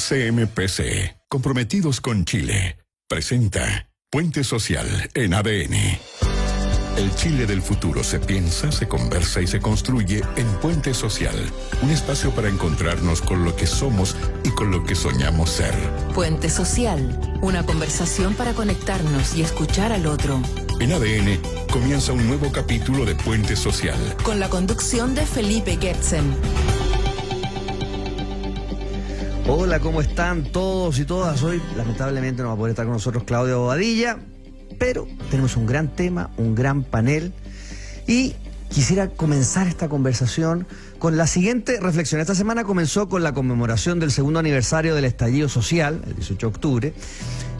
CMPC, comprometidos con Chile, presenta Puente Social en ADN. El Chile del futuro se piensa, se conversa y se construye en Puente Social, un espacio para encontrarnos con lo que somos y con lo que soñamos ser. Puente Social, una conversación para conectarnos y escuchar al otro. En ADN comienza un nuevo capítulo de Puente Social. Con la conducción de Felipe Gertzen. Hola, ¿cómo están todos y todas? Hoy lamentablemente no va a poder estar con nosotros Claudio Bobadilla, pero tenemos un gran tema, un gran panel y quisiera comenzar esta conversación con la siguiente reflexión. Esta semana comenzó con la conmemoración del segundo aniversario del estallido social, el 18 de octubre.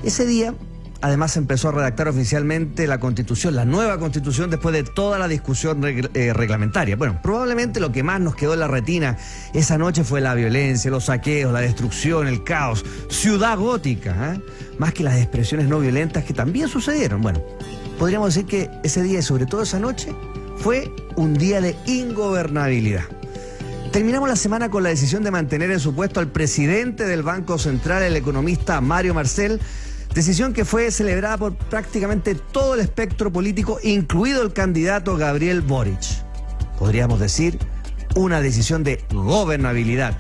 Ese día, además, se empezó a redactar oficialmente la Constitución, la nueva Constitución, después de toda la discusión reglamentaria. Bueno, probablemente lo que más nos quedó en la retina esa noche fue la violencia, los saqueos, la destrucción, el caos, ciudad gótica, más que las expresiones no violentas que también sucedieron. Bueno, podríamos decir que ese día y sobre todo esa noche fue un día de ingobernabilidad. Terminamos la semana con la decisión de mantener en su puesto al presidente del Banco Central, el economista Mario Marcel, decisión que fue celebrada por prácticamente todo el espectro político, incluido el candidato Gabriel Boric. Podríamos decir, una decisión de gobernabilidad.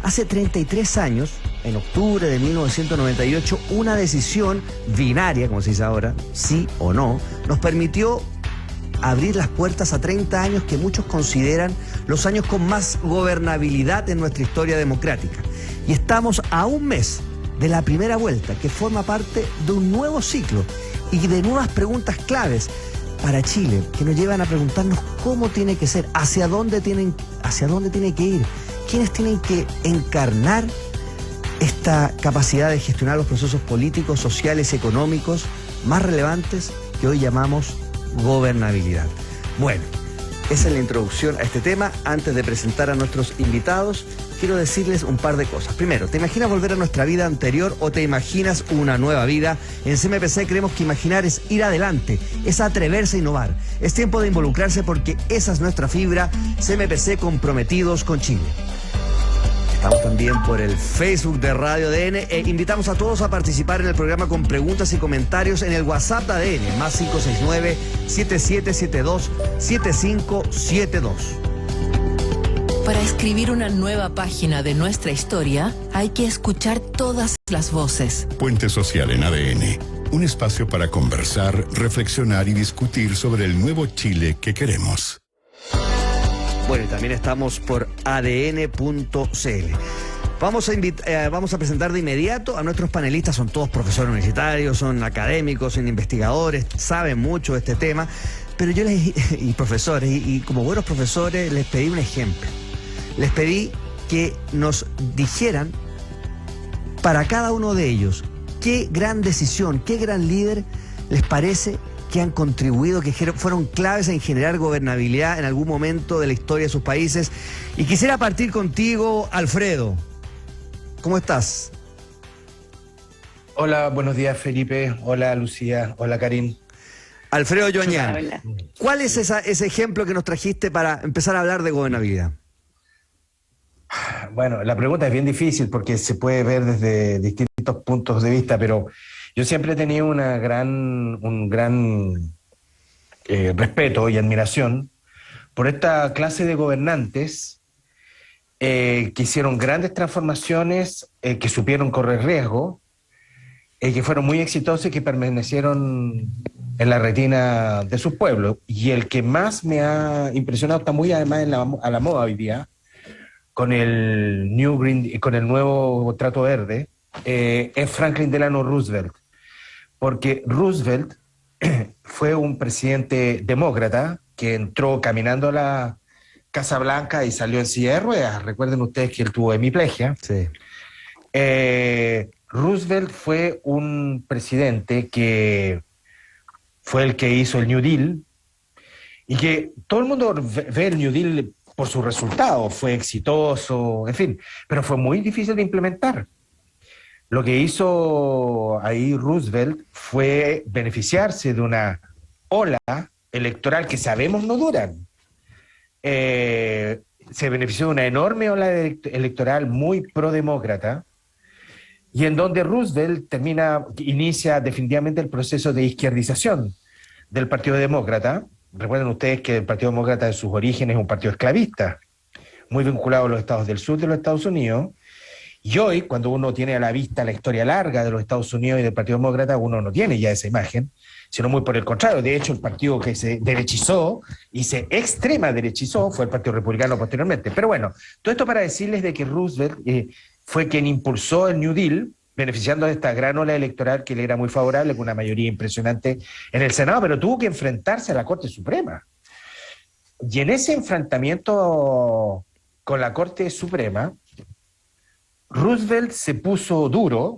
Hace 33 años, en octubre de 1998, una decisión binaria, como se dice ahora, sí o no, nos permitió abrir las puertas a 30 años que muchos consideran los años con más gobernabilidad en nuestra historia democrática. Y estamos a un mes de la primera vuelta, que forma parte de un nuevo ciclo y de nuevas preguntas claves para Chile, que nos llevan a preguntarnos cómo tiene que ser, hacia dónde tiene que ir, quiénes tienen que encarnar esta capacidad de gestionar los procesos políticos, sociales y económicos más relevantes que hoy llamamos gobernabilidad. Bueno, esa es la introducción a este tema. Antes de presentar a nuestros invitados, quiero decirles un par de cosas. Primero, ¿te imaginas volver a nuestra vida anterior o te imaginas una nueva vida? En CMPC creemos que imaginar es ir adelante, es atreverse a innovar. Es tiempo de involucrarse porque esa es nuestra fibra. CMPC, comprometidos con Chile. Estamos también por el Facebook de Radio ADN e invitamos a todos a participar en el programa con preguntas y comentarios en el WhatsApp de ADN, más 569-7772-7572. Para escribir una nueva página de nuestra historia, hay que escuchar todas las voces. Puente Social en ADN, un espacio para conversar, reflexionar y discutir sobre el nuevo Chile que queremos. Bueno, y también estamos por adn.cl. Vamos a presentar de inmediato a nuestros panelistas. Son todos profesores universitarios, son académicos, son investigadores, saben mucho de este tema. Pero yo y profesores, y como buenos profesores, les pedí un ejemplo. Les pedí que nos dijeran para cada uno de ellos qué gran decisión, qué gran líder les parece que han contribuido, que fueron claves en generar gobernabilidad en algún momento de la historia de sus países. Y quisiera partir contigo, Alfredo. ¿Cómo estás? Hola, buenos días, Felipe. Hola, Lucía. Hola, Karin. Alfredo Yoñán, ¿cuál es ese ejemplo que nos trajiste para empezar a hablar de gobernabilidad? Bueno, la pregunta es bien difícil porque se puede ver desde distintos puntos de vista, pero yo siempre he tenido un gran respeto y admiración por esta clase de gobernantes que hicieron grandes transformaciones, que supieron correr riesgo, que fueron muy exitosos y que permanecieron en la retina de sus pueblos. Y el que más me ha impresionado, está muy además a la moda hoy día, con el nuevo Trato Verde, es Franklin Delano Roosevelt. Porque Roosevelt fue un presidente demócrata que entró caminando a la Casa Blanca y salió en silla de ruedas. Recuerden ustedes que él tuvo hemiplegia. Sí. Roosevelt fue un presidente que fue el que hizo el New Deal y que todo el mundo ve el New Deal por sus resultados. Fue exitoso, en fin, pero fue muy difícil de implementar. Lo que hizo ahí Roosevelt fue beneficiarse de una ola electoral que sabemos no duran. Se benefició de una enorme ola electoral muy prodemócrata y en donde Roosevelt inicia definitivamente el proceso de izquierdización del Partido Demócrata. Recuerden ustedes que el Partido Demócrata en sus orígenes es un partido esclavista, muy vinculado a los estados del sur de los Estados Unidos. Y hoy, cuando uno tiene a la vista la historia larga de los Estados Unidos y del Partido Demócrata, uno no tiene ya esa imagen, sino muy por el contrario. De hecho, el partido que se derechizó y se extrema derechizó fue el Partido Republicano posteriormente. Pero bueno, todo esto para decirles de que Roosevelt fue quien impulsó el New Deal, beneficiando de esta gran ola electoral que le era muy favorable, con una mayoría impresionante en el Senado, pero tuvo que enfrentarse a la Corte Suprema. Y en ese enfrentamiento con la Corte Suprema, Roosevelt se puso duro.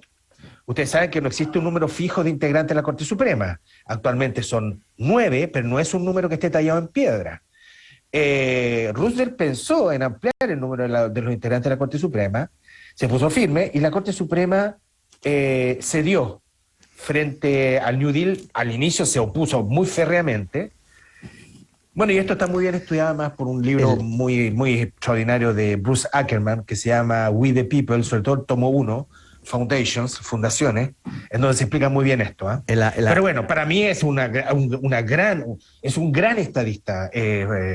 Ustedes saben que no existe un número fijo de integrantes de la Corte Suprema. Actualmente son 9, pero no es un número que esté tallado en piedra. Roosevelt pensó en ampliar el número de los integrantes de la Corte Suprema, se puso firme y la Corte Suprema cedió frente al New Deal. Al inicio se opuso muy férreamente. Bueno, y esto está muy bien estudiado además por un libro muy, muy extraordinario de Bruce Ackerman, que se llama We the People, sobre todo el tomo 1, Foundations, Fundaciones, en donde se explica muy bien esto. Pero bueno, para mí es un gran estadista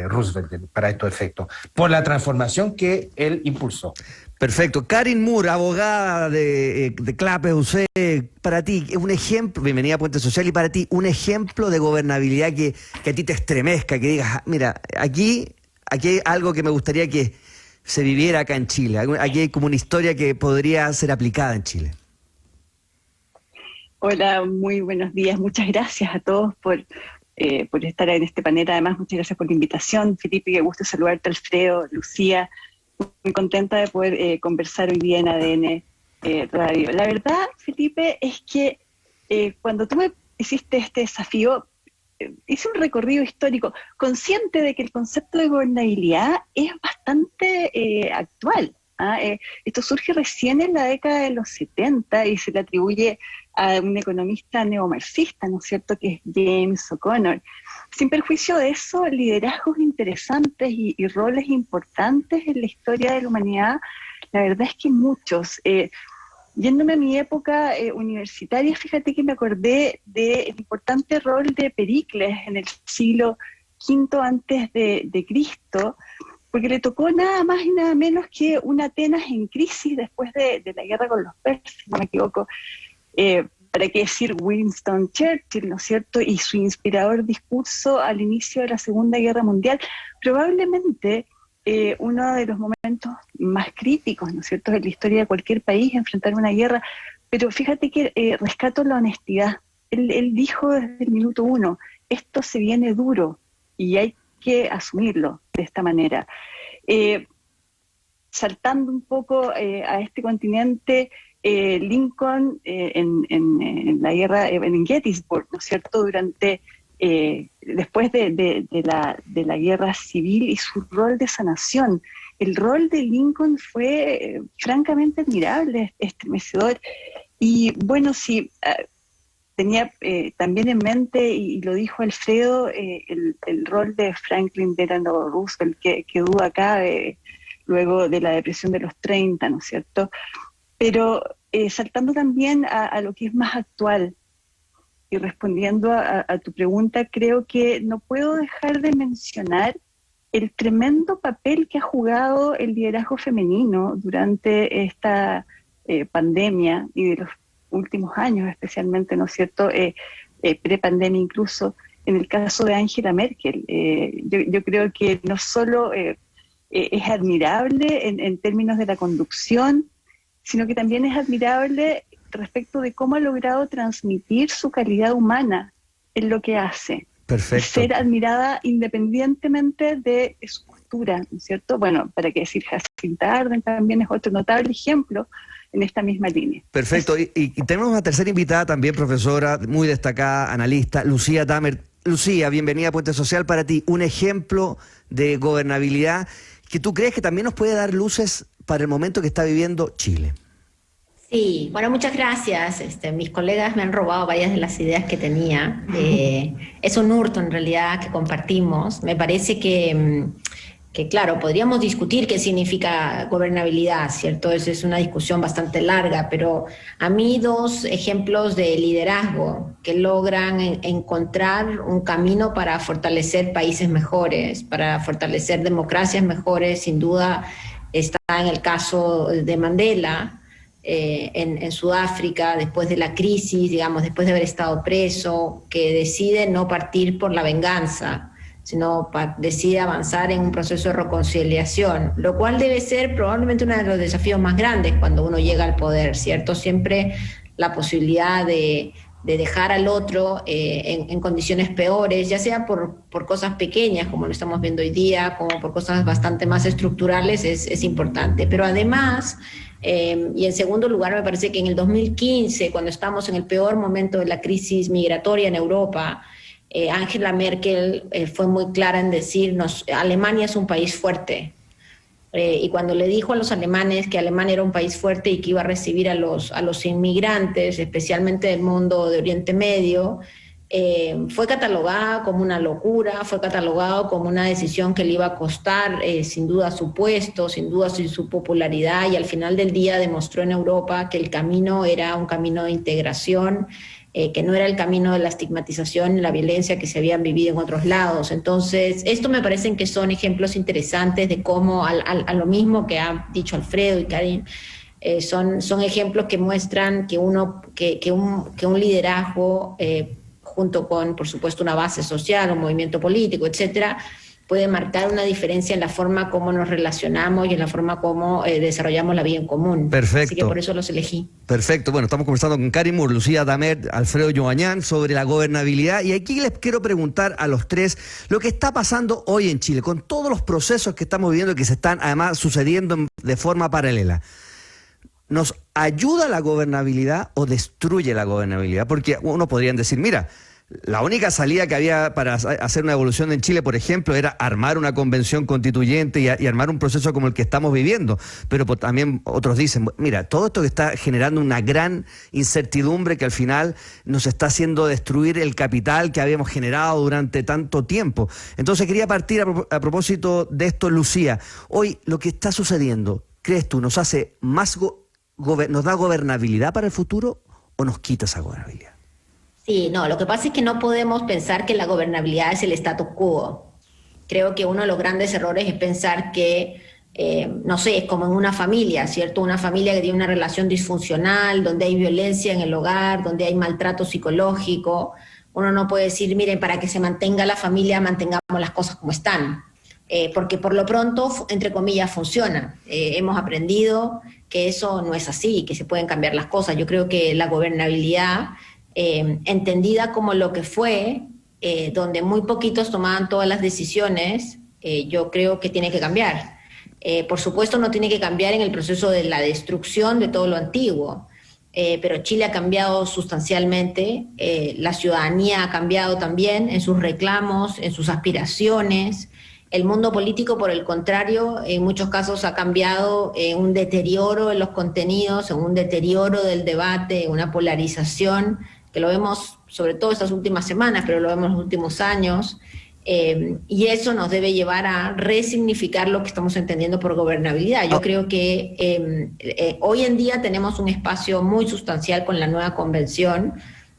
Roosevelt para estos efectos, por la transformación que él impulsó. Perfecto. Karin Moore, abogada de CLAPE, UC, para ti, un ejemplo, bienvenida a Puente Social, y para ti, un ejemplo de gobernabilidad que a ti te estremezca, que digas, mira, aquí hay algo que me gustaría que se viviera acá en Chile. Aquí hay como una historia que podría ser aplicada en Chile. Hola, muy buenos días. Muchas gracias a todos por estar en este panel. Además, muchas gracias por la invitación. Felipe, qué gusto saludarte, Alfredo, Lucía. Muy contenta de poder conversar hoy día en ADN Radio. La verdad, Felipe, es que cuando tú me hiciste este desafío, hice un recorrido histórico, consciente de que el concepto de gobernabilidad es bastante actual. Esto surge recién en la década de los 70 y se le atribuye a un economista neomarxista, ¿no es cierto?, que es James O'Connor. Sin perjuicio de eso, liderazgos interesantes y roles importantes en la historia de la humanidad, la verdad es que muchos. Yéndome a mi época universitaria, fíjate que me acordé del importante rol de Pericles en el siglo V antes de Cristo, porque le tocó nada más y nada menos que una Atenas en crisis después de la guerra con los persas, si no me equivoco. ¿Para qué decir Winston Churchill, ¿no es cierto? Y su inspirador discurso al inicio de la Segunda Guerra Mundial, probablemente uno de los momentos más críticos, ¿no es cierto?, de la historia de cualquier país, enfrentar una guerra. Pero fíjate que rescato la honestidad. Él dijo desde el minuto 1, esto se viene duro y hay que asumirlo de esta manera. Saltando un poco a este continente, Lincoln en la guerra en Gettysburg, ¿no es cierto?, después de la guerra civil y su rol de sanación. El rol de Lincoln fue francamente admirable, estremecedor. Y bueno, sí, tenía también en mente, y lo dijo Alfredo, el rol de Franklin Delano Roosevelt, que quedó acá luego de la depresión de los 30, ¿no es cierto? Pero saltando también a lo que es más actual, y respondiendo a tu pregunta, creo que no puedo dejar de mencionar el tremendo papel que ha jugado el liderazgo femenino durante esta pandemia y de los últimos años especialmente, ¿no es cierto?, prepandemia incluso, en el caso de Angela Merkel. Yo creo que no solo es admirable en términos de la conducción, sino que también es admirable respecto de cómo ha logrado transmitir su calidad humana en lo que hace. Perfecto. Y ser admirada independientemente de su postura, ¿no es cierto? Bueno, para qué decir, Jacinta Ardern también es otro notable ejemplo en esta misma línea. Perfecto. Y tenemos una tercera invitada también, profesora, muy destacada, analista, Lucía Damer. Lucía, bienvenida a Puente Social. Para ti, un ejemplo de gobernabilidad que tú crees que también nos puede dar luces para el momento que está viviendo Chile. Sí, bueno, muchas gracias. Mis colegas me han robado varias de las ideas que tenía. Es un hurto en realidad que compartimos. Me parece que que claro, podríamos discutir qué significa gobernabilidad, ¿cierto? Esa es una discusión bastante larga, pero a mí 2 ejemplos de liderazgo que logran encontrar un camino para fortalecer países mejores, para fortalecer democracias mejores, sin duda está en el caso de Mandela, en Sudáfrica, después de la crisis, digamos, después de haber estado preso, que decide no partir por la venganza, sino decide avanzar en un proceso de reconciliación, lo cual debe ser probablemente uno de los desafíos más grandes cuando uno llega al poder, ¿cierto? Siempre la posibilidad de dejar al otro en condiciones peores, ya sea por cosas pequeñas, como lo estamos viendo hoy día, como por cosas bastante más estructurales, es importante. Pero además, y en segundo lugar, me parece que en el 2015, cuando estamos en el peor momento de la crisis migratoria en Europa, Angela Merkel fue muy clara en decirnos, Alemania es un país fuerte. Y cuando le dijo a los alemanes que Alemania era un país fuerte y que iba a recibir a los inmigrantes, especialmente del mundo de Oriente Medio, fue catalogada como una locura, fue catalogado como una decisión que le iba a costar sin duda su puesto, sin duda su popularidad, y al final del día demostró en Europa que el camino era un camino de integración, que no era el camino de la estigmatización y la violencia que se habían vivido en otros lados. Entonces, esto me parecen que son ejemplos interesantes de cómo, a lo mismo que ha dicho Alfredo y Karin, son ejemplos que muestran que un liderazgo, junto con, por supuesto, una base social, un movimiento político, etcétera, puede marcar una diferencia en la forma como nos relacionamos y en la forma como desarrollamos la vida en común. Perfecto. Así que por eso los elegí. Perfecto. Bueno, estamos conversando con Karin Moore, Lucía Damet, Alfredo Joañán sobre la gobernabilidad, y aquí les quiero preguntar a los tres lo que está pasando hoy en Chile, con todos los procesos que estamos viviendo y que se están además sucediendo de forma paralela. ¿Nos ayuda la gobernabilidad o destruye la gobernabilidad? Porque uno podría decir, mira, la única salida que había para hacer una evolución en Chile, por ejemplo, era armar una convención constituyente y armar un proceso como el que estamos viviendo. Pero también otros dicen, mira, todo esto que está generando una gran incertidumbre que al final nos está haciendo destruir el capital que habíamos generado durante tanto tiempo. Entonces quería partir a propósito de esto, Lucía. Hoy lo que está sucediendo, ¿crees tú, nos hace más nos da gobernabilidad para el futuro o nos quita esa gobernabilidad? Sí, no, lo que pasa es que no podemos pensar que la gobernabilidad es el status quo. Creo que uno de los grandes errores es pensar que, no sé, es como en una familia, ¿cierto? Una familia que tiene una relación disfuncional, donde hay violencia en el hogar, donde hay maltrato psicológico. Uno no puede decir, miren, para que se mantenga la familia, mantengamos las cosas como están. Porque por lo pronto, entre comillas, funciona. Hemos aprendido que eso no es así, que se pueden cambiar las cosas. Yo creo que la gobernabilidad, entendida como lo que fue, donde muy poquitos tomaban todas las decisiones, yo creo que tiene que cambiar. Por supuesto no tiene que cambiar en el proceso de la destrucción de todo lo antiguo, pero Chile ha cambiado sustancialmente, la ciudadanía ha cambiado también en sus reclamos, en sus aspiraciones. El mundo político, por el contrario, en muchos casos ha cambiado en un deterioro en los contenidos, en un deterioro del debate, en una polarización, que lo vemos sobre todo estas últimas semanas, pero lo vemos en los últimos años, y eso nos debe llevar a resignificar lo que estamos entendiendo por gobernabilidad. Yo creo que hoy en día tenemos un espacio muy sustancial con la nueva convención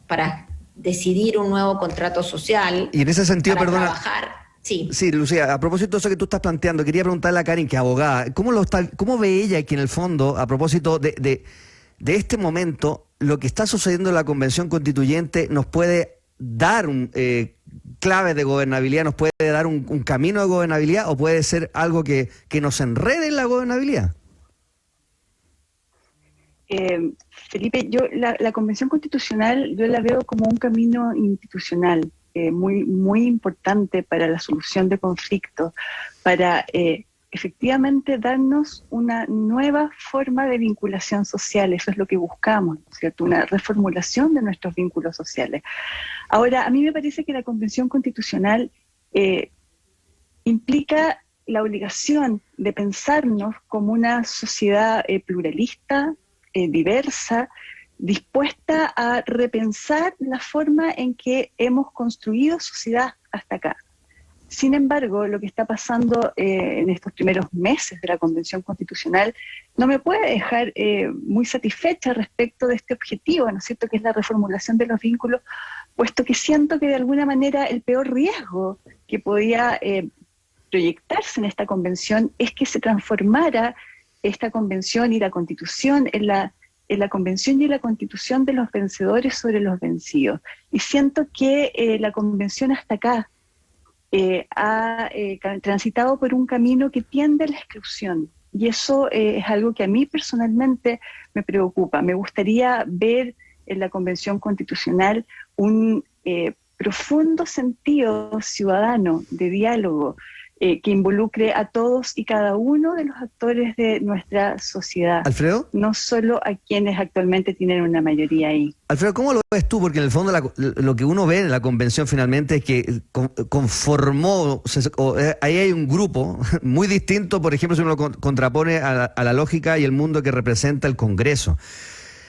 para decidir un nuevo contrato social. Y en ese sentido, para perdona, trabajar. Sí. Sí, Lucía, a propósito de eso que tú estás planteando, quería preguntarle a Karin, que es abogada, ¿cómo ve ella que en el fondo, a propósito de este momento, lo que está sucediendo en la Convención Constituyente nos puede dar claves de gobernabilidad, nos puede dar un camino de gobernabilidad, o puede ser algo que nos enrede en la gobernabilidad? Felipe, yo la Convención Constitucional yo la veo como un camino institucional muy, muy importante para la solución de conflictos, para efectivamente darnos una nueva forma de vinculación social. Eso es lo que buscamos, ¿cierto? Una reformulación de nuestros vínculos sociales. Ahora, a mí me parece que la Convención Constitucional implica la obligación de pensarnos como una sociedad pluralista, diversa, dispuesta a repensar la forma en que hemos construido sociedad hasta acá. Sin embargo, lo que está pasando en estos primeros meses de la Convención Constitucional no me puede dejar muy satisfecha respecto de este objetivo, ¿no es cierto?, que es la reformulación de los vínculos, puesto que siento que de alguna manera el peor riesgo que podía proyectarse en esta convención es que se transformara esta convención y la Constitución en la convención y la Constitución de los vencedores sobre los vencidos. Y siento que la convención hasta acá ha transitado por un camino que tiende a la exclusión. Y eso es algo que a mí personalmente me preocupa. Me gustaría ver en la Convención Constitucional un profundo sentido ciudadano de diálogo que involucre a todos y cada uno de los actores de nuestra sociedad. Alfredo. No solo a quienes actualmente tienen una mayoría ahí. Alfredo, ¿cómo lo ves tú? Porque en el fondo lo que uno ve en la convención finalmente es que conformó, ahí hay un grupo muy distinto, por ejemplo, si uno lo contrapone a la lógica y el mundo que representa el Congreso.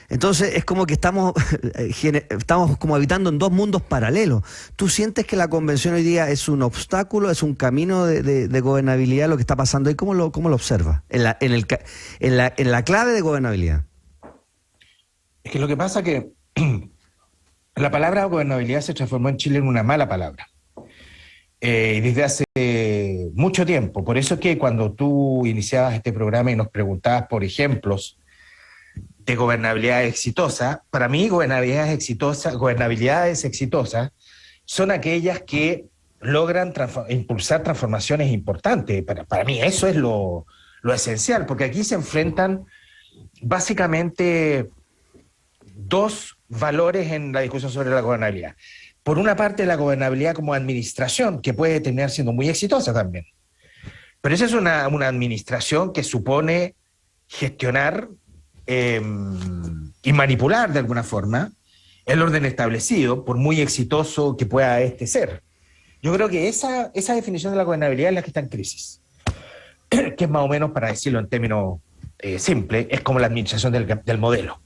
Entonces es como que estamos como habitando en dos mundos paralelos. ¿Tú sientes que la convención hoy día es un obstáculo, es un camino de gobernabilidad lo que está pasando? ¿Y cómo lo observas en la clave de gobernabilidad? Es que lo que pasa es que la palabra gobernabilidad se transformó en Chile en una mala palabra. Y desde hace mucho tiempo. Por eso es que cuando tú iniciabas este programa y nos preguntabas por ejemplos de gobernabilidad exitosa, para mí gobernabilidades exitosas son aquellas que logran impulsar transformaciones importantes. Para mí eso es lo esencial, porque aquí se enfrentan básicamente dos valores en la discusión sobre la gobernabilidad. Por una parte, la gobernabilidad como administración, que puede terminar siendo muy exitosa también. Pero esa es una administración que supone gestionar y manipular de alguna forma el orden establecido, por muy exitoso que pueda ser. Yo creo que esa definición de la gobernabilidad es la que está en crisis, que es más o menos, para decirlo en términos simples, es como la administración del modelo.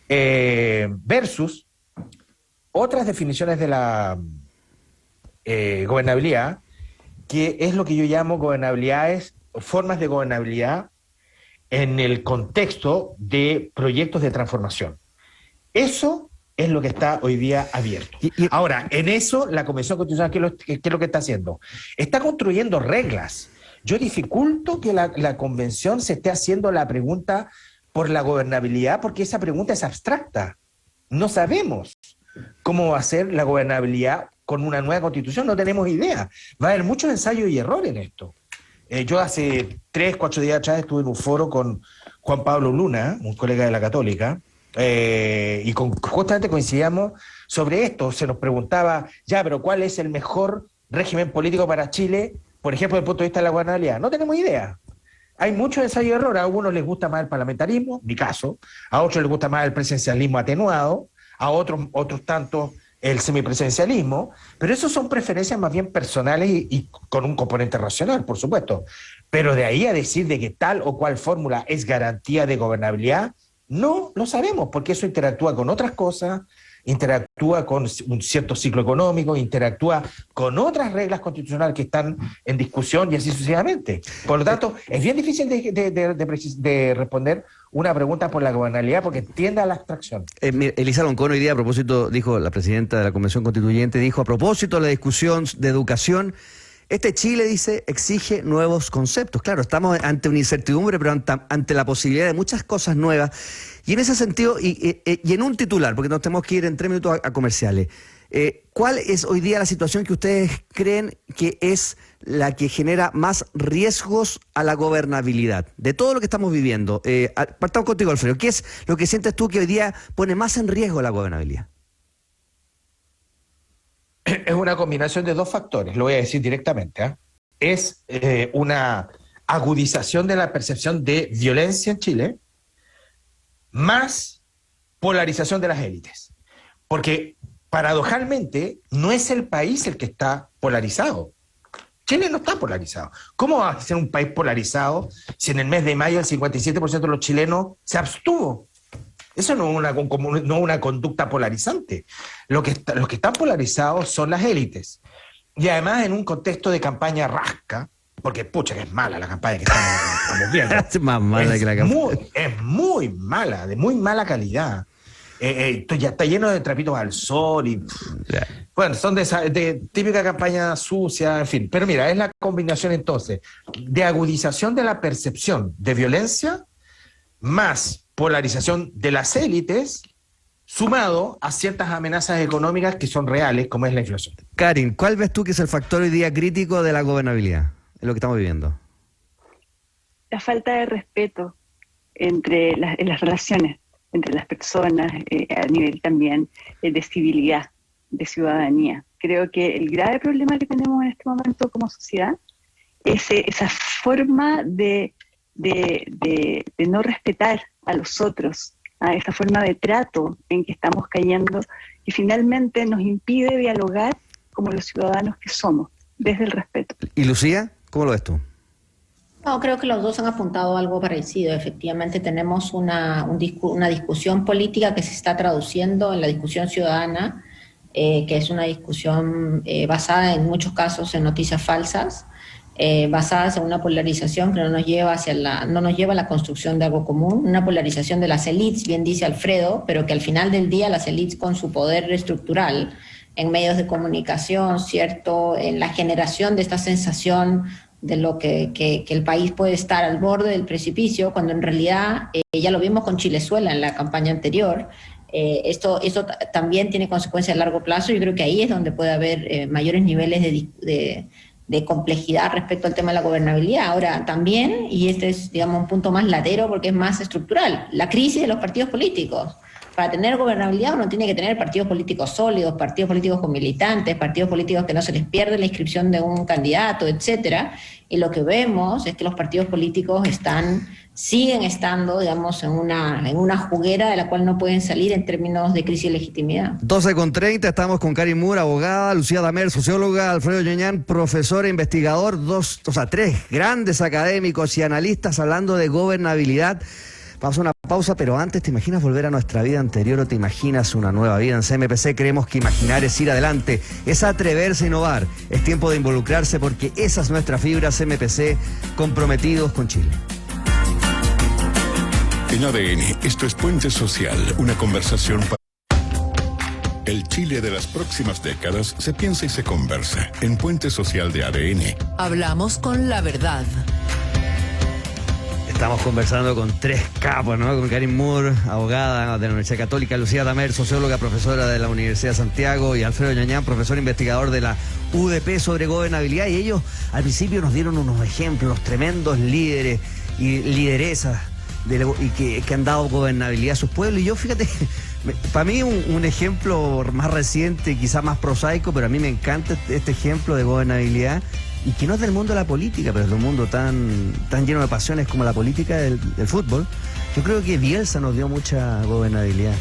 Versus otras definiciones de la gobernabilidad, que es lo que yo llamo gobernabilidades, formas de gobernabilidad en el contexto de proyectos de transformación. Eso es lo que está hoy día abierto. Ahora, en eso, la Convención Constitucional, ¿qué es lo que está haciendo? Está construyendo reglas. Yo dificulto que la Convención se esté haciendo la pregunta por la gobernabilidad, porque esa pregunta es abstracta. No sabemos cómo va a ser la gobernabilidad con una nueva Constitución, no tenemos idea. Va a haber muchos ensayos y errores en esto. Yo hace 3-4 días atrás estuve en un foro con Juan Pablo Luna, un colega de la Católica, y justamente coincidíamos sobre esto. Se nos preguntaba, pero ¿cuál es el mejor régimen político para Chile, por ejemplo, desde el punto de vista de la gobernabilidad? No tenemos idea. Hay muchos ensayos y errores. A algunos les gusta más el parlamentarismo, mi caso, a otros les gusta más el presidencialismo atenuado, a otros tantos el semipresidencialismo, pero eso son preferencias más bien personales y con un componente racional, por supuesto. Pero de ahí a decir de que tal o cual fórmula es garantía de gobernabilidad, no lo sabemos, porque eso interactúa con otras cosas, interactúa con un cierto ciclo económico, interactúa con otras reglas constitucionales que están en discusión y así sucesivamente. Por lo tanto, es bien difícil de responder una pregunta por la gobernabilidad porque tiende a la abstracción. Elisa Loncón hoy día, a propósito, dijo la presidenta de la Convención Constituyente, dijo a propósito de la discusión de educación, Chile, dice, exige nuevos conceptos. Claro, estamos ante una incertidumbre, pero ante la posibilidad de muchas cosas nuevas. Y en ese sentido, y en un titular, porque nos tenemos que ir en 3 minutos a comerciales, ¿cuál es hoy día la situación que ustedes creen que es la que genera más riesgos a la gobernabilidad de todo lo que estamos viviendo? Partamos contigo, Alfredo. ¿Qué es lo que sientes tú que hoy día pone más en riesgo la gobernabilidad? Es una combinación de dos factores, lo voy a decir directamente. Es una agudización de la percepción de violencia en Chile, más polarización de las élites. Porque paradojalmente no es el país el que está polarizado. Chile no está polarizado. ¿Cómo va a ser un país polarizado si en el mes de mayo el 57% de los chilenos se abstuvo? Eso no es una conducta polarizante. Los que están polarizados son las élites. Y además en un contexto de campaña rasca, porque pucha que es mala la campaña que estamos viendo. Es más mala que la campaña. Es muy mala, de muy mala calidad. Esto ya está lleno de trapitos al sol y bueno, son de típica campaña sucia, en fin. Pero mira, es la combinación entonces de agudización de la percepción de violencia más polarización de las élites, sumado a ciertas amenazas económicas que son reales, como es la inflación. Karin, ¿cuál ves tú que es el factor hoy día crítico de la gobernabilidad en lo que estamos viviendo? La falta de respeto en las relaciones entre las personas, a nivel también de civilidad, de ciudadanía. Creo que el grave problema que tenemos en este momento como sociedad es esa forma de no respetar a los otros, a esa forma de trato en que estamos cayendo, que finalmente nos impide dialogar como los ciudadanos que somos, desde el respeto. ¿Y Lucía, cómo lo ves tú? No, creo que los dos han apuntado a algo parecido. Efectivamente, tenemos una discusión política que se está traduciendo en la discusión ciudadana, que es una discusión basada en muchos casos en noticias falsas, basadas en una polarización que no nos lleva a la construcción de algo común, una polarización de las élites, bien dice Alfredo, pero que al final del día las élites con su poder estructural en medios de comunicación, ¿cierto?, en la generación de esta sensación de lo que el país puede estar al borde del precipicio, cuando en realidad, ya lo vimos con Chilezuela en la campaña anterior, esto también tiene consecuencias a largo plazo. Yo creo que ahí es donde puede haber mayores niveles de complejidad respecto al tema de la gobernabilidad. Ahora, también, y este es, digamos, un punto más latero porque es más estructural, la crisis de los partidos políticos. Para tener gobernabilidad uno tiene que tener partidos políticos sólidos, partidos políticos con militantes, partidos políticos que no se les pierde la inscripción de un candidato, etcétera. Y lo que vemos es que los partidos políticos siguen estando, digamos, en una juguera de la cual no pueden salir en términos de crisis de legitimidad. 12:30, estamos con Karin Moore, abogada, Lucía Damer, socióloga, Alfredo Ñañán, profesor e investigador, tres grandes académicos y analistas hablando de gobernabilidad. Vamos a una pausa, pero antes, ¿te imaginas volver a nuestra vida anterior o te imaginas una nueva vida? En CMPC creemos que imaginar es ir adelante, es atreverse a innovar. Es tiempo de involucrarse porque esa es nuestra fibra. CMPC, comprometidos con Chile. En ADN, esto es Puente Social, una conversación para... El Chile de las próximas décadas se piensa y se conversa en Puente Social de ADN. Hablamos con la verdad. Estamos conversando con tres capos, ¿no? Con Karin Moore, abogada de la Universidad Católica, Lucía Damer, socióloga, profesora de la Universidad de Santiago, y Alfredo Ñañán, profesor investigador de la UDP sobre gobernabilidad. Y ellos al principio nos dieron unos ejemplos, tremendos líderes y lideresas y que han dado gobernabilidad a sus pueblos. Y yo, fíjate, para mí un ejemplo más reciente, quizás más prosaico, pero a mí me encanta este ejemplo de gobernabilidad, y que no es del mundo de la política, pero es de un mundo tan lleno de pasiones como la política del fútbol. Yo creo que Bielsa nos dio mucha gobernabilidad.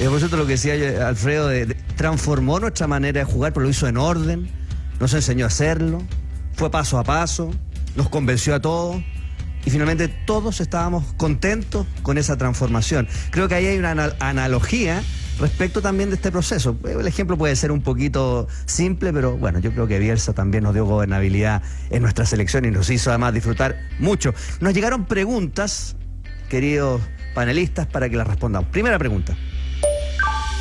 Por cierto, lo que decía Alfredo, transformó nuestra manera de jugar, pero lo hizo en orden, nos enseñó a hacerlo, fue paso a paso, nos convenció a todos, y finalmente todos estábamos contentos con esa transformación. Creo que ahí hay una analogía respecto también de este proceso. El ejemplo puede ser un poquito simple, pero bueno, yo creo que Bielsa también nos dio gobernabilidad en nuestra selección y nos hizo además disfrutar mucho. Nos llegaron preguntas, queridos panelistas, para que las respondamos. Primera pregunta.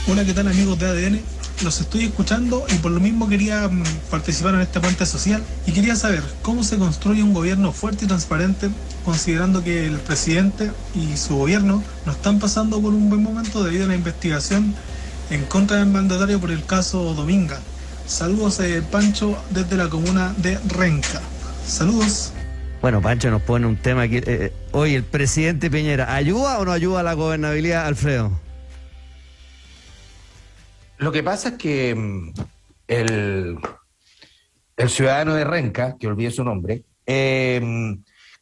Hola, ¿qué tal, amigos de ADN? Los estoy escuchando y por lo mismo quería participar en este puente social y quería saber cómo se construye un gobierno fuerte y transparente, considerando que el presidente y su gobierno no están pasando por un buen momento debido a la investigación en contra del mandatario por el caso Dominga. Saludos, Pancho, desde la comuna de Renca. Saludos. Bueno, Pancho nos pone un tema aquí. Oye, el presidente Piñera, ¿ayuda o no ayuda a la gobernabilidad, Alfredo? Lo que pasa es que el ciudadano de Renca, que olvidé su nombre,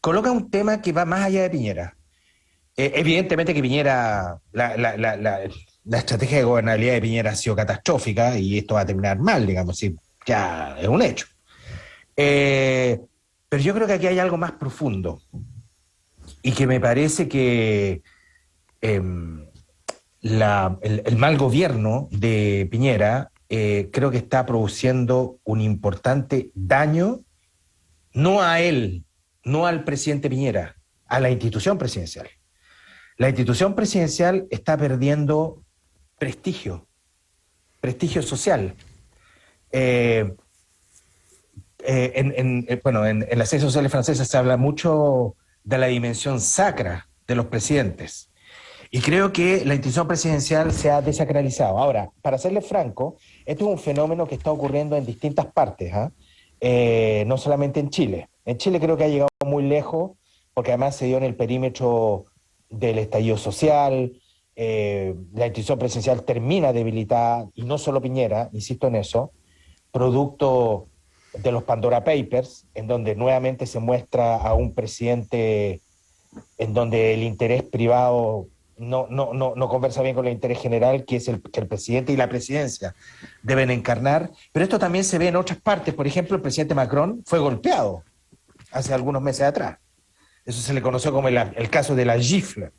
coloca un tema que va más allá de Piñera. Evidentemente que Piñera, la estrategia de gobernabilidad de Piñera ha sido catastrófica y esto va a terminar mal, digamos, sí, ya es un hecho. Pero yo creo que aquí hay algo más profundo y que me parece que el mal gobierno de Piñera creo que está produciendo un importante daño, no a él, no al presidente Piñera, a la institución presidencial. La institución presidencial está perdiendo prestigio social. En las ciencias sociales francesas se habla mucho de la dimensión sacra de los presidentes. Y creo que la institución presidencial se ha desacralizado. Ahora, para serle franco, esto es un fenómeno que está ocurriendo en distintas partes, no solamente en Chile. En Chile creo que ha llegado muy lejos, porque además se dio en el perímetro del estallido social. La institución presidencial termina debilitada, y no solo Piñera, insisto en eso, producto de los Pandora Papers, en donde nuevamente se muestra a un presidente en donde el interés privado no conversa bien con el interés general, que es que el presidente y la presidencia deben encarnar. Pero esto también se ve en otras partes. Por ejemplo, el presidente Macron fue golpeado hace algunos meses atrás. Eso se le conoció como el caso de la gifle.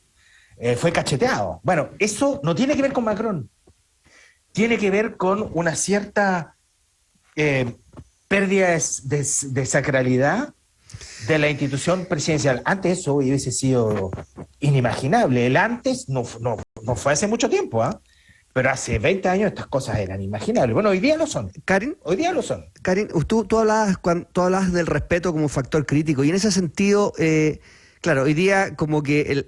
Fue cacheteado. Bueno, eso no tiene que ver con Macron. Tiene que ver con una cierta pérdida de sacralidad de la institución presidencial. Antes eso hubiese sido inimaginable. El antes no fue hace mucho tiempo, pero hace 20 años estas cosas eran inimaginables. Bueno, hoy día lo son. Karin, hoy día lo son. Karin, tú hablabas del respeto como un factor crítico, y en ese sentido, claro, hoy día como que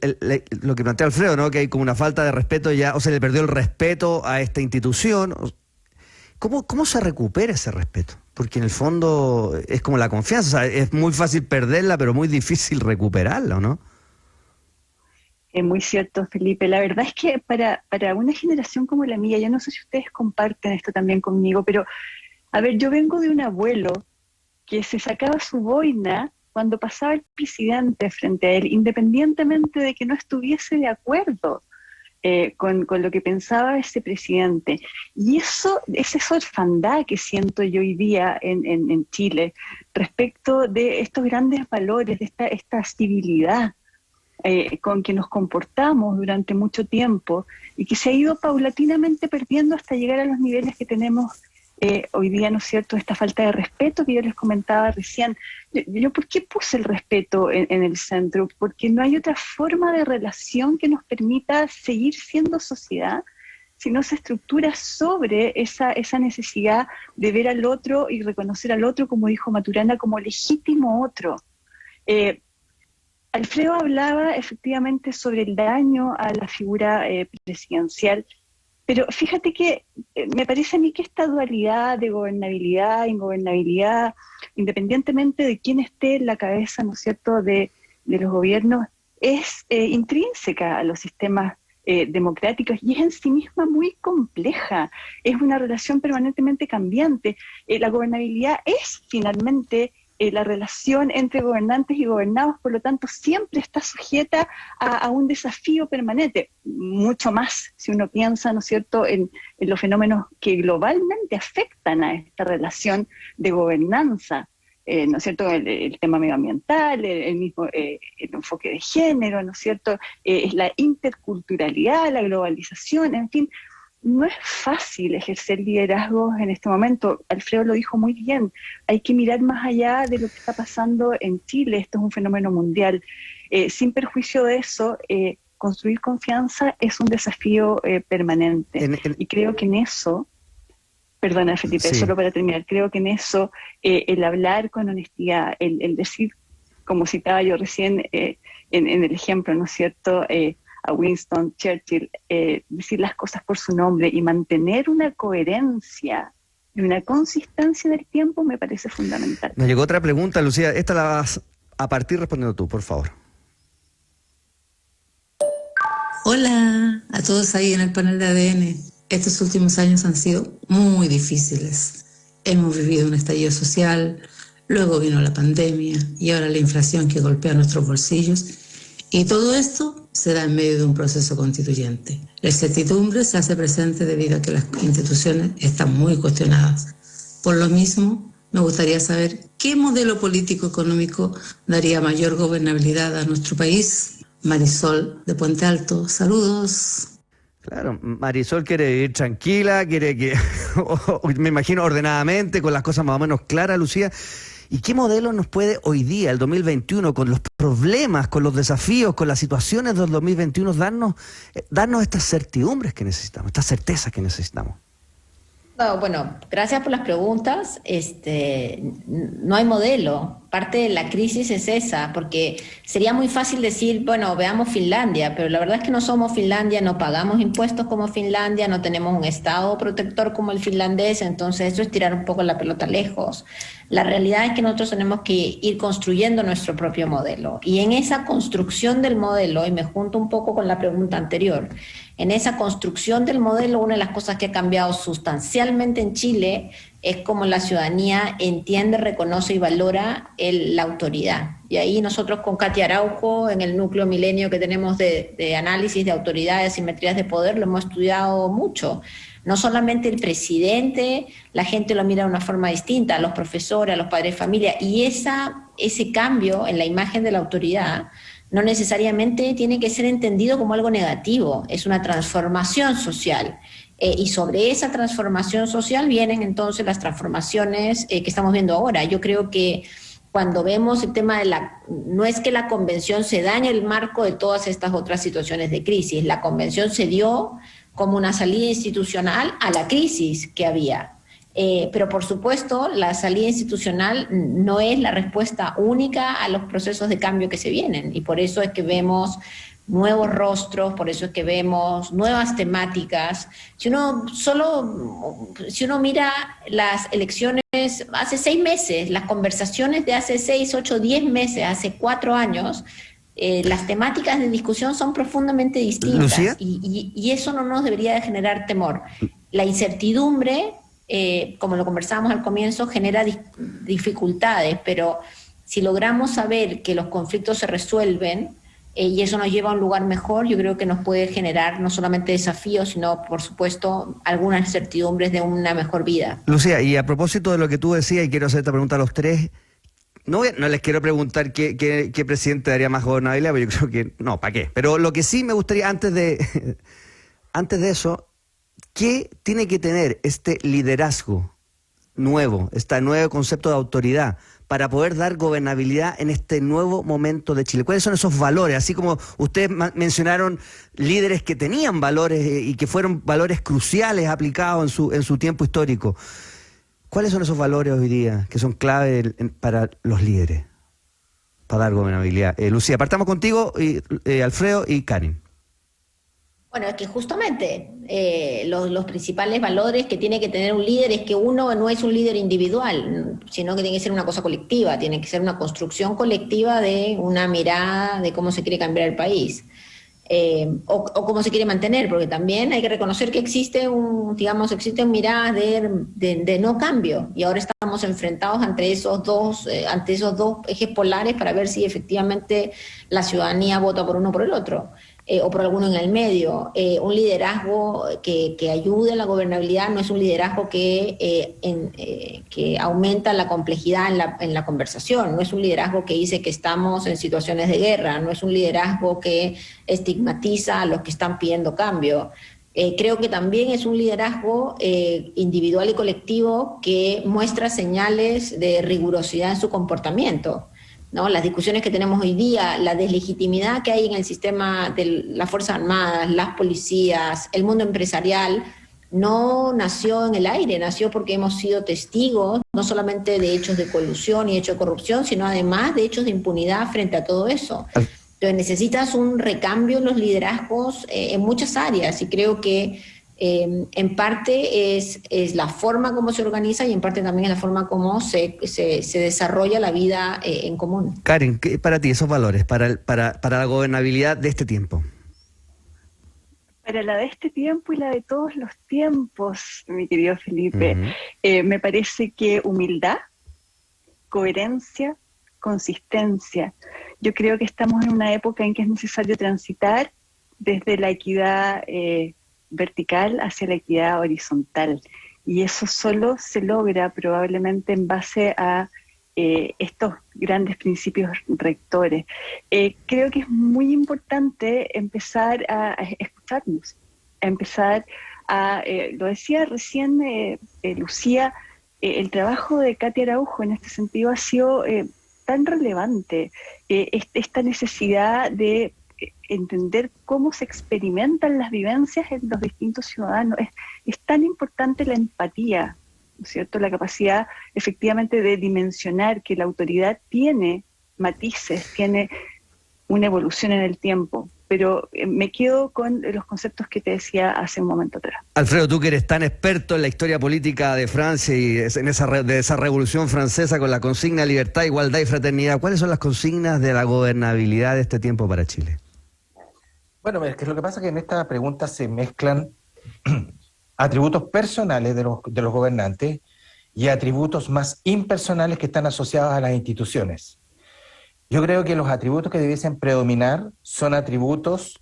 lo que plantea Alfredo, ¿no? Que hay como una falta de respeto ya, o se le perdió el respeto a esta institución. ¿Cómo se recupera ese respeto? Porque en el fondo es como la confianza, o sea, es muy fácil perderla, pero muy difícil recuperarla, ¿no? Es muy cierto, Felipe. La verdad es que para una generación como la mía, yo no sé si ustedes comparten esto también conmigo, pero, a ver, yo vengo de un abuelo que se sacaba su boina cuando pasaba el presidente frente a él, independientemente de que no estuviese de acuerdo con lo que pensaba ese presidente. Y esa orfandad que siento yo hoy día en Chile respecto de estos grandes valores, de esta civilidad con que nos comportamos durante mucho tiempo y que se ha ido paulatinamente perdiendo hasta llegar a los niveles que tenemos hoy día, ¿no es cierto?, esta falta de respeto que yo les comentaba recién. Yo ¿por qué puse el respeto en el centro? Porque no hay otra forma de relación que nos permita seguir siendo sociedad si no se estructura sobre esa necesidad de ver al otro y reconocer al otro, como dijo Maturana, como legítimo otro. Alfredo hablaba efectivamente sobre el daño a la figura presidencial, pero fíjate que me parece a mí que esta dualidad de gobernabilidad, ingobernabilidad, independientemente de quién esté en la cabeza, ¿no es cierto?, de los gobiernos, es intrínseca a los sistemas democráticos y es en sí misma muy compleja. Es una relación permanentemente cambiante. La gobernabilidad es finalmente la relación entre gobernantes y gobernados, por lo tanto siempre está sujeta a un desafío permanente, mucho más si uno piensa, ¿no es cierto?, en los fenómenos que globalmente afectan a esta relación de gobernanza, ¿no es cierto?, el tema medioambiental, el enfoque de género, ¿no es cierto?, es la interculturalidad, la globalización, en fin. No es fácil ejercer liderazgos en este momento. Alfredo lo dijo muy bien. Hay que mirar más allá de lo que está pasando en Chile. Esto es un fenómeno mundial. Sin perjuicio de eso, construir confianza es un desafío permanente. Y creo que en eso, perdona Felipe, sí, solo para terminar, creo que en eso el hablar con honestidad, el decir, como citaba yo recién en el ejemplo, ¿no es cierto?, a Winston Churchill, decir las cosas por su nombre y mantener una coherencia y una consistencia en el tiempo me parece fundamental. Nos llegó otra pregunta, Lucía, esta la vas a partir respondiendo tú, por favor. Hola a todos ahí en el panel de ADN. Estos últimos años han sido muy difíciles. Hemos vivido un estallido social, luego vino la pandemia y ahora la inflación que golpea nuestros bolsillos. Y todo esto se da en medio de un proceso constituyente. La incertidumbre se hace presente debido a que las instituciones están muy cuestionadas. Por lo mismo, me gustaría saber qué modelo político-económico daría mayor gobernabilidad a nuestro país. Marisol de Puente Alto, saludos. Claro, Marisol quiere vivir tranquila, quiere que, me imagino, ordenadamente, con las cosas más o menos claras, Lucía. ¿Y qué modelo nos puede hoy día, el 2021, con los problemas, con los desafíos, con las situaciones del 2021, darnos estas certidumbres que necesitamos, estas certezas que necesitamos? Bueno, gracias por las preguntas. No hay modelo. Parte de la crisis es esa, porque sería muy fácil decir, bueno, veamos Finlandia, pero la verdad es que no somos Finlandia, no pagamos impuestos como Finlandia, no tenemos un Estado protector como el finlandés, entonces eso es tirar un poco la pelota lejos. La realidad es que nosotros tenemos que ir construyendo nuestro propio modelo. Y en esa construcción del modelo, y me junto un poco con la pregunta anterior, en esa construcción del modelo, una de las cosas que ha cambiado sustancialmente en Chile es cómo la ciudadanía entiende, reconoce y valora la autoridad. Y ahí nosotros con Katia Araujo, en el núcleo milenio que tenemos de análisis de autoridad y asimetrías de poder, lo hemos estudiado mucho. No solamente el presidente, la gente lo mira de una forma distinta, a los profesores, a los padres de familia, y ese cambio en la imagen de la autoridad no necesariamente tiene que ser entendido como algo negativo, es una transformación social. Y sobre esa transformación social vienen entonces las transformaciones que estamos viendo ahora. Yo creo que cuando vemos el tema no es que la convención se da en el marco de todas estas otras situaciones de crisis, la convención se dio como una salida institucional a la crisis que había. Pero por supuesto la salida institucional no es la respuesta única a los procesos de cambio que se vienen, y por eso es que vemos nuevos rostros, por eso es que vemos nuevas temáticas. Si uno mira las elecciones hace 6 meses, las conversaciones de hace 6, 8, 10 meses, hace 4 años, las temáticas de discusión son profundamente distintas. ¿Lucía? Y eso no nos debería de generar temor. La incertidumbre, como lo conversábamos al comienzo, genera dificultades, pero si logramos saber que los conflictos se resuelven, y eso nos lleva a un lugar mejor, yo creo que nos puede generar no solamente desafíos, sino, por supuesto, algunas certidumbres de una mejor vida. Lucía, y a propósito de lo que tú decías, y quiero hacer esta pregunta a los tres, no les quiero preguntar qué presidente daría más gobernabilidad, porque yo creo que no, ¿para qué? Pero lo que sí me gustaría, antes de eso, ¿qué tiene que tener este liderazgo nuevo, este nuevo concepto de autoridad, para poder dar gobernabilidad en este nuevo momento de Chile? ¿Cuáles son esos valores? Así como ustedes mencionaron líderes que tenían valores y que fueron valores cruciales aplicados en su tiempo histórico. ¿Cuáles son esos valores hoy día que son clave para los líderes, para dar gobernabilidad? Lucía, partamos contigo, Alfredo y Karin. Bueno, es que justamente los principales valores que tiene que tener un líder es que uno no es un líder individual, sino que tiene que ser una cosa colectiva, tiene que ser una construcción colectiva de una mirada de cómo se quiere cambiar el país, o cómo se quiere mantener, porque también hay que reconocer que existen miradas de no cambio, y ahora estamos enfrentados ante esos dos ejes polares para ver si efectivamente la ciudadanía vota por uno o por el otro. O por alguno en el medio. Un liderazgo que ayude a la gobernabilidad no es un liderazgo que aumenta la complejidad en la conversación, no es un liderazgo que dice que estamos en situaciones de guerra, no es un liderazgo que estigmatiza a los que están pidiendo cambio. Creo que también es un liderazgo individual y colectivo que muestra señales de rigurosidad en su comportamiento, ¿no? Las discusiones que tenemos hoy día, la deslegitimidad que hay en el sistema de las Fuerzas Armadas, las policías, el mundo empresarial, no nació en el aire, nació porque hemos sido testigos no solamente de hechos de colusión y hechos de corrupción, sino además de hechos de impunidad frente a todo eso. Entonces necesitas un recambio en los liderazgos en muchas áreas, y creo que en parte es la forma como se organiza, y en parte también es la forma como se desarrolla la vida en común. Karin, ¿qué para ti esos valores para la gobernabilidad de este tiempo? Para la de este tiempo y la de todos los tiempos, mi querido Felipe, me parece que humildad, coherencia, consistencia. Yo creo que estamos en una época en que es necesario transitar desde la equidad vertical hacia la equidad horizontal, y eso solo se logra probablemente en base a estos grandes principios rectores. Creo que es muy importante empezar a escucharnos, empezar a, lo decía recién Lucía, el trabajo de Katia Araujo en este sentido ha sido tan relevante, esta necesidad de entender cómo se experimentan las vivencias en los distintos ciudadanos. Es tan importante la empatía, ¿no es cierto? La capacidad efectivamente de dimensionar que la autoridad tiene matices, tiene una evolución en el tiempo. Pero me quedo con los conceptos que te decía hace un momento atrás. Alfredo, tú que eres tan experto en la historia política de Francia y en esa revolución francesa con la consigna libertad, igualdad y fraternidad, ¿cuáles son las consignas de la gobernabilidad de este tiempo para Chile? Bueno, es que lo que pasa es que en esta pregunta se mezclan atributos personales de los gobernantes y atributos más impersonales que están asociados a las instituciones. Yo creo que los atributos que debiesen predominar son atributos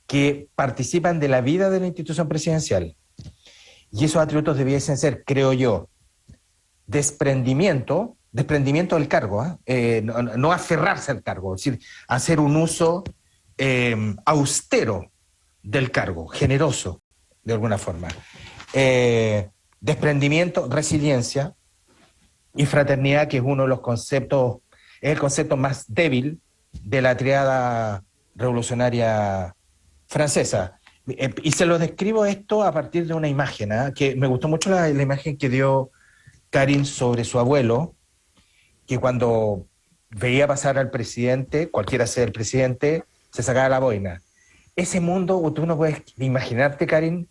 que participan de la vida de la institución presidencial. Y esos atributos debiesen ser, creo yo, desprendimiento del cargo, no aferrarse al cargo, es decir, hacer un uso austero del cargo, generoso, de alguna forma. Desprendimiento, resiliencia y fraternidad, que es uno de los conceptos, es el concepto más débil de la triada revolucionaria francesa. Y se lo describo esto a partir de una imagen, que me gustó mucho la imagen que dio Karin sobre su abuelo, que cuando veía pasar al presidente, cualquiera sea el presidente, se sacaba la boina. Ese mundo, tú no puedes imaginarte, Karin,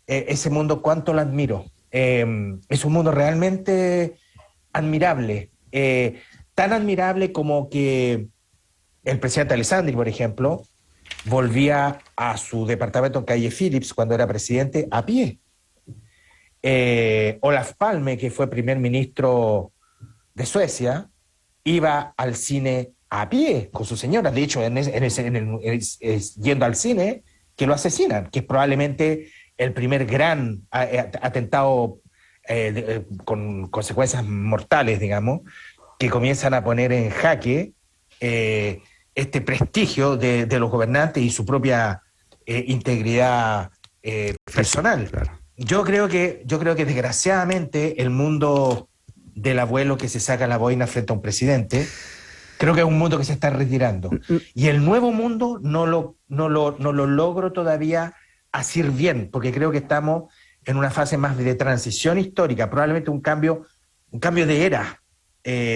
ese mundo cuánto lo admiro. Es un mundo realmente admirable. Tan admirable como que el presidente Alessandri, por ejemplo, volvía a su departamento en calle Phillips cuando era presidente a pie. Olof Palme, que fue primer ministro de Suecia, iba al cine a pie con su señora. De hecho, yendo al cine, que lo asesinan, que es probablemente el primer gran atentado con consecuencias mortales, digamos, que comienzan a poner en jaque este prestigio de los gobernantes y su propia integridad personal. Claro. Yo creo que desgraciadamente el mundo del abuelo que se saca la boina frente a un presidente, creo que es un mundo que se está retirando. Y el nuevo mundo no lo logro todavía asir bien, porque creo que estamos en una fase más de transición histórica, probablemente un cambio de era.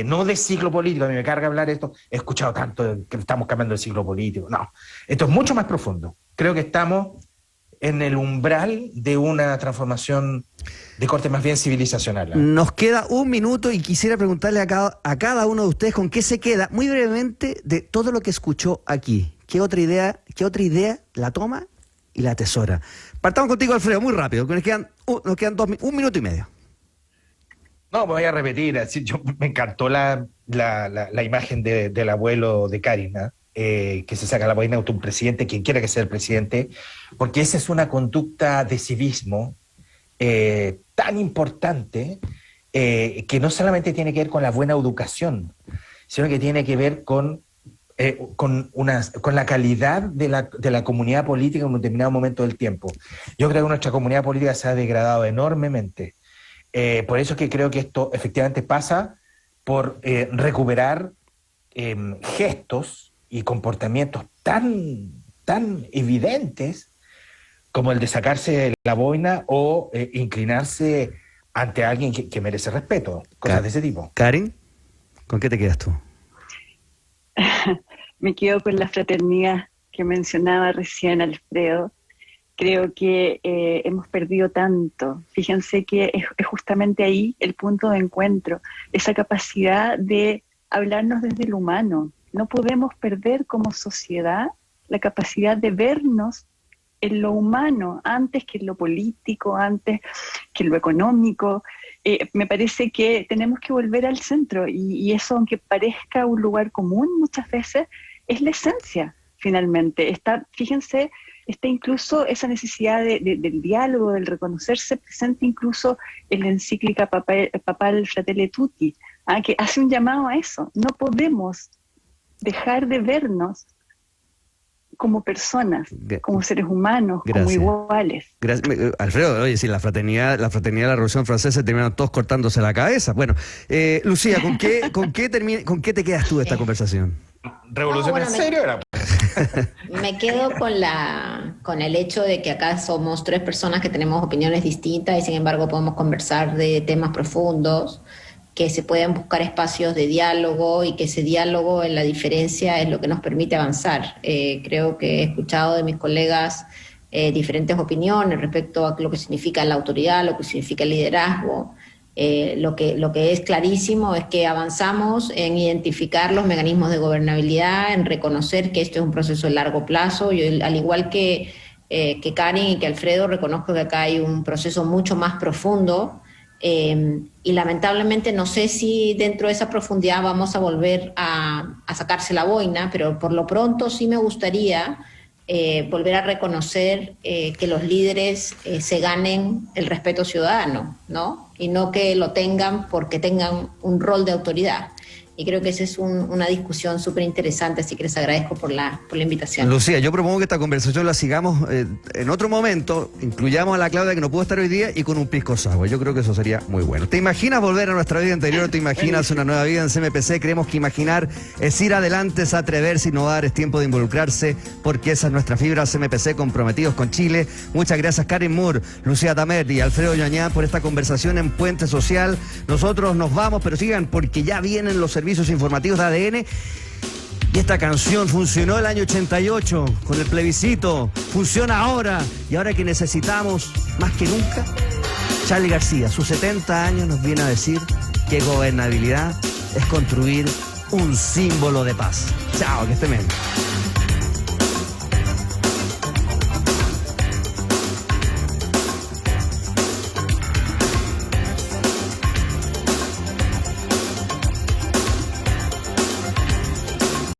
No de ciclo político. A mí me carga hablar esto, he escuchado tanto que estamos cambiando el ciclo político. No, esto es mucho más profundo. Creo que estamos en el umbral de una transformación de corte más bien civilizacional. Nos queda un minuto y quisiera preguntarle a cada uno de ustedes con qué se queda, muy brevemente, de todo lo que escuchó aquí. ¿Qué otra idea la toma y la atesora? Partamos contigo, Alfredo, muy rápido, que nos quedan 1 minuto y medio. No, me voy a repetir, me encantó la imagen del abuelo de Karin, que se saca la boina de un presidente, quien quiera que sea el presidente, porque esa es una conducta de civismo tan importante, que no solamente tiene que ver con la buena educación, sino que tiene que ver con la calidad de la comunidad política en un determinado momento del tiempo. Yo creo que nuestra comunidad política se ha degradado enormemente. Por eso es que creo que esto efectivamente pasa por recuperar gestos y comportamientos tan evidentes como el de sacarse la boina o inclinarse ante alguien que merece respeto, cosas de ese tipo. Karin, ¿con qué te quedas tú? Me quedo con la fraternidad que mencionaba recién Alfredo. Creo que hemos perdido tanto. Fíjense que es justamente ahí el punto de encuentro, esa capacidad de hablarnos desde lo humano. No podemos perder como sociedad la capacidad de vernos en lo humano antes que en lo político, antes que en lo económico. Me parece que tenemos que volver al centro y eso, aunque parezca un lugar común muchas veces, es la esencia finalmente. Fíjense, está incluso esa necesidad del diálogo, del reconocerse presente incluso en la encíclica papal Fratelli Tutti, que hace un llamado a eso. No podemos dejar de vernos como personas, como seres humanos, Gracias. como iguales. Alfredo, oye, si la fraternidad de la Revolución Francesa terminaron todos cortándose la cabeza. Bueno, Lucía, ¿con qué te quedas tú de esta conversación? ¿Revolución No, bueno, en serio era? Me quedo con el hecho de que acá somos 3 personas que tenemos opiniones distintas y sin embargo podemos conversar de temas profundos, que se pueden buscar espacios de diálogo y que ese diálogo en la diferencia es lo que nos permite avanzar. Creo que he escuchado de mis colegas diferentes opiniones respecto a lo que significa la autoridad, lo que significa el liderazgo. Lo que es clarísimo es que avanzamos en identificar los mecanismos de gobernabilidad, en reconocer que esto es un proceso de largo plazo. Yo, al igual que Karin y que Alfredo, reconozco que acá hay un proceso mucho más profundo y lamentablemente no sé si dentro de esa profundidad vamos a volver a sacarse la boina, pero por lo pronto sí me gustaría volver a reconocer que los líderes se ganen el respeto ciudadano, ¿no? Y no que lo tengan porque tengan un rol de autoridad. Y creo que esa es una discusión súper interesante, así que les agradezco por la invitación. Lucía, yo propongo que esta conversación la sigamos en otro momento, incluyamos a la Claudia que no pudo estar hoy día y con un pisco sour. Yo creo que eso sería muy bueno. ¿Te imaginas volver a nuestra vida anterior? ¿Te imaginas una nueva vida en CMPC? Creemos que imaginar es ir adelante, es atreverse, innovar, es tiempo de involucrarse, porque esa es nuestra fibra. CMPC, comprometidos con Chile. Muchas gracias, Karin Moore, Lucía Tamer y Alfredo Ñañá por esta conversación en Puente Social. Nosotros nos vamos, pero sigan porque ya vienen los servicios informativos de ADN. Y esta canción funcionó el año 88 con el plebiscito, funciona ahora, y ahora que necesitamos más que nunca, Charly García, sus 70 años, nos viene a decir que gobernabilidad es construir un símbolo de paz. Chao, que estén bien.